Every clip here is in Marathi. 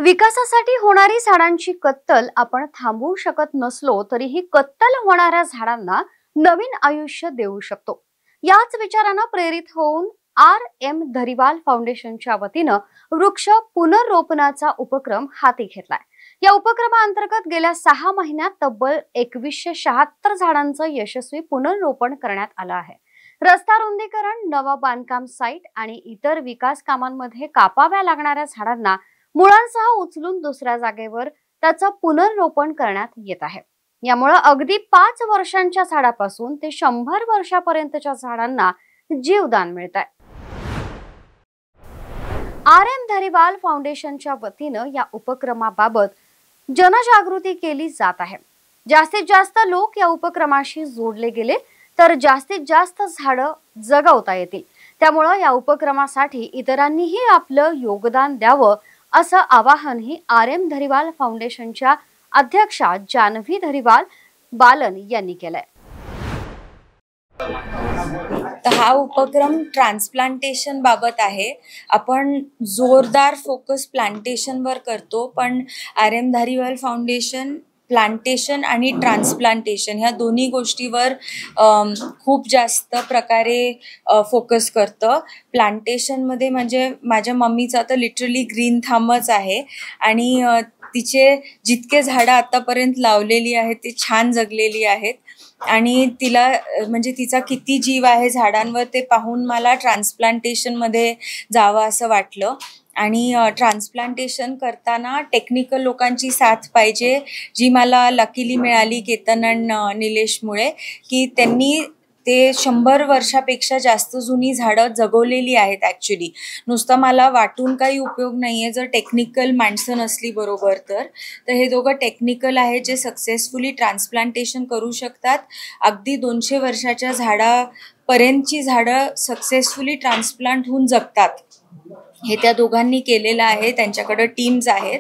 विकासासाठी होणारी झाडांची कत्तल आपण थांबवू शकत नसलो तरीही कत्तल होणाऱ्या झाडांना नवीन आयुष्य देऊ शकतो। याच विचारानं प्रेरित होऊन आर.एम. धरीवाल फाउंडेशनच्या वतीनं वृक्ष पुनर्रोपणाचा उपक्रम हाती घेतलाय। या उपक्रमाअंतर्गत गेल्या 6 महिन्यात तब्बल 2176 झाडांचं यशस्वी पुनर्रोपण करण्यात आलं आहे। रस्ता रुंदीकरण, नवा बांधकाम साईट आणि इतर विकास कामांमध्ये कापाव्या लागणाऱ्या झाडांना मुळांसह उचलून दुसऱ्या जागेवर त्याचं पुनर्रोपण करण्यात येत आहे। यामुळे अगदी 5 वर्षांच्या झाडापासून ते 100 वर्षापर्यंतच्या झाडांना जीवदान मिळतंय। आर.एम. धरीवाल फाउंडेशनच्या वतीनं या उपक्रमाबाबत जनजागृती केली जात आहे। जास्तीत जास्त लोक या उपक्रमाशी जोडले गेले तर जास्तीत जास्त झाडं जगवता येतील। त्यामुळे या उपक्रमासाठी इतरांनीही आपलं योगदान द्यावं असं आवाहनही आर.एम. धरीवाल फाउंडेशनच्या अध्यक्षा जानवी धरीवाल बालन यांनी केलंय। हा उपक्रम ट्रान्सप्लांटेशन बाबत आहे। आपण जोरदार फोकस प्लांटेशन वर करतो, पण आर.एम. धरीवाल फाउंडेशन प्लांटेशन आणि ट्रान्सप्लांटेशन ह्या दोन्ही गोष्टीवर खूप जास्त प्रकारे फोकस करतं। प्लांटेशनमध्ये म्हणजे माझ्या मम्मीचा तर लिटरली ग्रीन थंबच आहे आणि तिचे जितके झाडं आतापर्यंत लावलेली आहेत ती छान जगलेली आहेत आणि तिला म्हणजे तिचा किती जीव आहे झाडांवर ते पाहून मला ट्रान्सप्लांटेशनमध्ये जावं असं वाटलं। आणि ट्रान्सप्लांटेशन करताना टेक्निकल लोकांची साथ पाहिजे, जी मला लकीली मिळाली केतन आणि निलेशमुळे, की त्यांनी ते 100 वर्षापेक्षा जास्त जुनी झाडं जगवलेली आहेत। ॲक्च्युली नुसतं मला वाटून काही उपयोग नाही आहे जर टेक्निकल माणसं नसली बरोबर तर हे दोघं टेक्निकल आहेत जे सक्सेसफुली ट्रान्सप्लांटेशन करू शकतात। अगदी 200 वर्षाच्या झाडापर्यंतची झाडं सक्सेसफुली ट्रान्सप्लांट होऊन जगतात। हे त्या दोघांनी केलेलं आहे, त्यांच्याकडे टीम्स आहेत।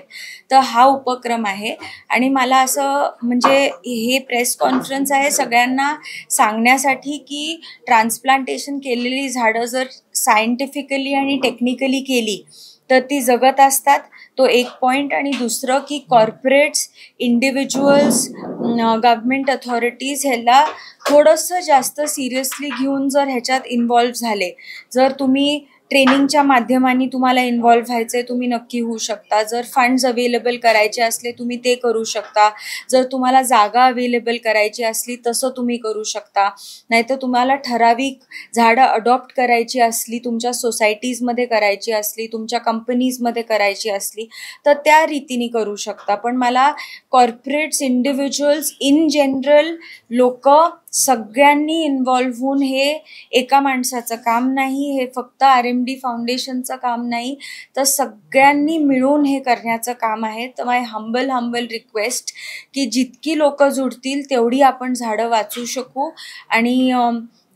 तर हा उपक्रम आहे आणि मला असं म्हणजे हे प्रेस कॉन्फरन्स आहे सगळ्यांना सांगण्यासाठी की ट्रान्सप्लांटेशन केलेली झाडं जर सायंटिफिकली आणि टेक्निकली केली तर ती जगत असतात, तो एक पॉईंट। आणि दुसरं की कॉर्पोरेट्स, इंडिव्हिज्युअल्स, गव्हर्नमेंट अथॉरिटीज ह्याला थोडंसं जास्त सिरियसली घेऊन जर ह्याच्यात इन्व्हॉल्व झाले, जर तुम्ही ट्रेनिंगच्या माध्यमाने तुम्हाला इन्व्हॉल्व व्हायचंय तुम्ही नक्की होऊ शकता। जर फंड्स अवेलेबल करायचे असले तुम्ही ते करू शकता। जर तुम्हाला जागा अवेलेबल करायची असली तसं तुम्ही करू शकता। नाहीतर तुम्हाला ठराविक झाडं अडॉप्ट करायची असली, तुमच्या सोसायटीजमध्ये करायची असली, तुमच्या कंपनीजमध्ये करायची असली तर त्या रीतीने करू शकता। पण मला कॉर्पोरेट्स, इंडिव्हिज्युअल्स, इन जनरल लोक सगळ्यांनी इन्व्हॉल्व होऊन, हे एका माणसाचं काम नाही, हे फक्त आर.एम.डी. फाउंडेशनचं काम नाही, तर सगळ्यांनी मिळून हे करण्याचं काम आहे। तर माय हंबल रिक्वेस्ट की जितकी लोक जुडतील तेवढी आपण झाडं वाचू शकू आणि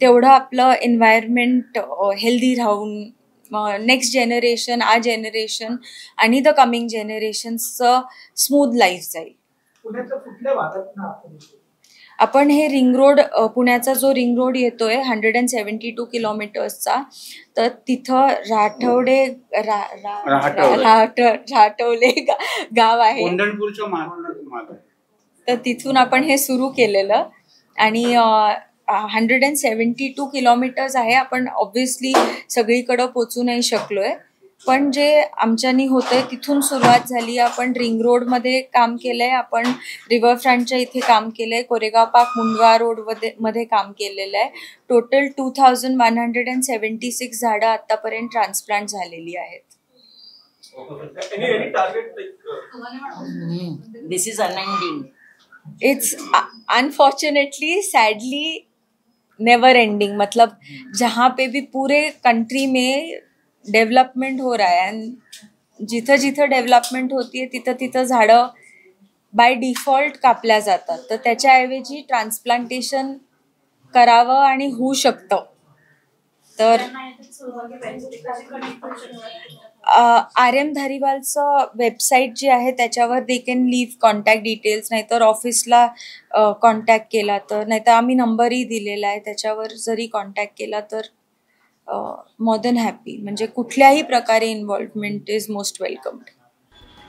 तेवढं आपलं एन्व्हायरमेंट हेल्दी राहून नेक्स्ट जनरेशन, आ जनरेशन आणि द कमिंग जनरेशन्सचं स्मूथ लाईफ जाईल। आपण हे रिंग रोड, पुण्याचा जो रिंग रोड येतोय 172 किलोमीटर्सचा, तर तिथं राठवले गाव आहे, तर तिथून आपण हे सुरू केलेलं आणि 172 किलोमीटर्स आहे। आपण ऑब्व्हियसली सगळीकडं पोचू नाही शकलोय, पण जे आमच्यानी होतंय तिथून सुरुवात झाली। आपण रिंग रोडमध्ये काम केलंय, आपण रिव्हरफ्रंटच्या इथे काम केलंय, कोरेगाव पार्क, मुंडवा रोड मध्ये काम केलेलं आहे। टोटल 2176 झाडं आतापर्यंत ट्रान्सप्लांट झालेली आहेत। This is unending. It's unfortunately, sadly never ending। मतलब जहाँ पे भी पूरे कंट्री में डेवलपमेंट हो रहा है, जिथं जिथं डेवलपमेंट होतीये तिथं तिथं झाडं बाय डिफॉल्ट कापल्या जातात, तर त्याच्याऐवजी ट्रान्सप्लांटेशन करावं आणि होऊ शकतं। तर आर.एम. धरीवालचं वेबसाईट जी आहे त्याच्यावर they can leave contact details, नाहीतर ऑफिसला कॉन्टॅक्ट केला तर, नाहीतर आम्ही नंबरही दिलेला आहे, त्याच्यावर जरी कॉन्टॅक्ट केला तर मोर दॅन हॅपी। म्हणजे कुठल्याही प्रकारे इन्व्हॉल्वमेंट इज मोस्ट वेलकम्ड।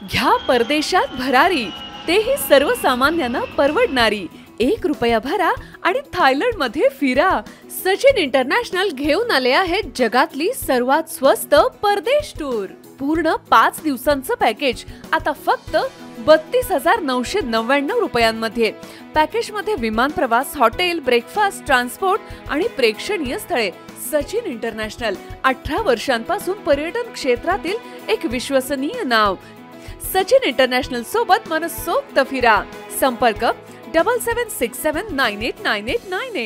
घ्या परदेशात भरारी, तेही सर्वसामान्यांना परवडणारी. 1 रुपया भरा आणि थायलंड मध्ये फिरा. सचिन इंटरनॅशनल घेऊन आले आहेत जगातली सर्वात स्वस्त परदेश टूर. पूर्ण 5 दिवसांचं पॅकेज आता फक्त 32,999 रुपयांमध्ये. पॅकेज मध्ये विमान प्रवास, हॉटेल, ब्रेकफास्ट, ट्रान्सपोर्ट आणि प्रेक्षणीय स्थळे. सचिन इंटरनॅशनल 18 वर्षांपासून पर्यटन क्षेत्रातील एक विश्वसनीय नाव. सचिन इंटरनॅशनल सोबत मनसोक्त फिरा. संपर्क 7767989898.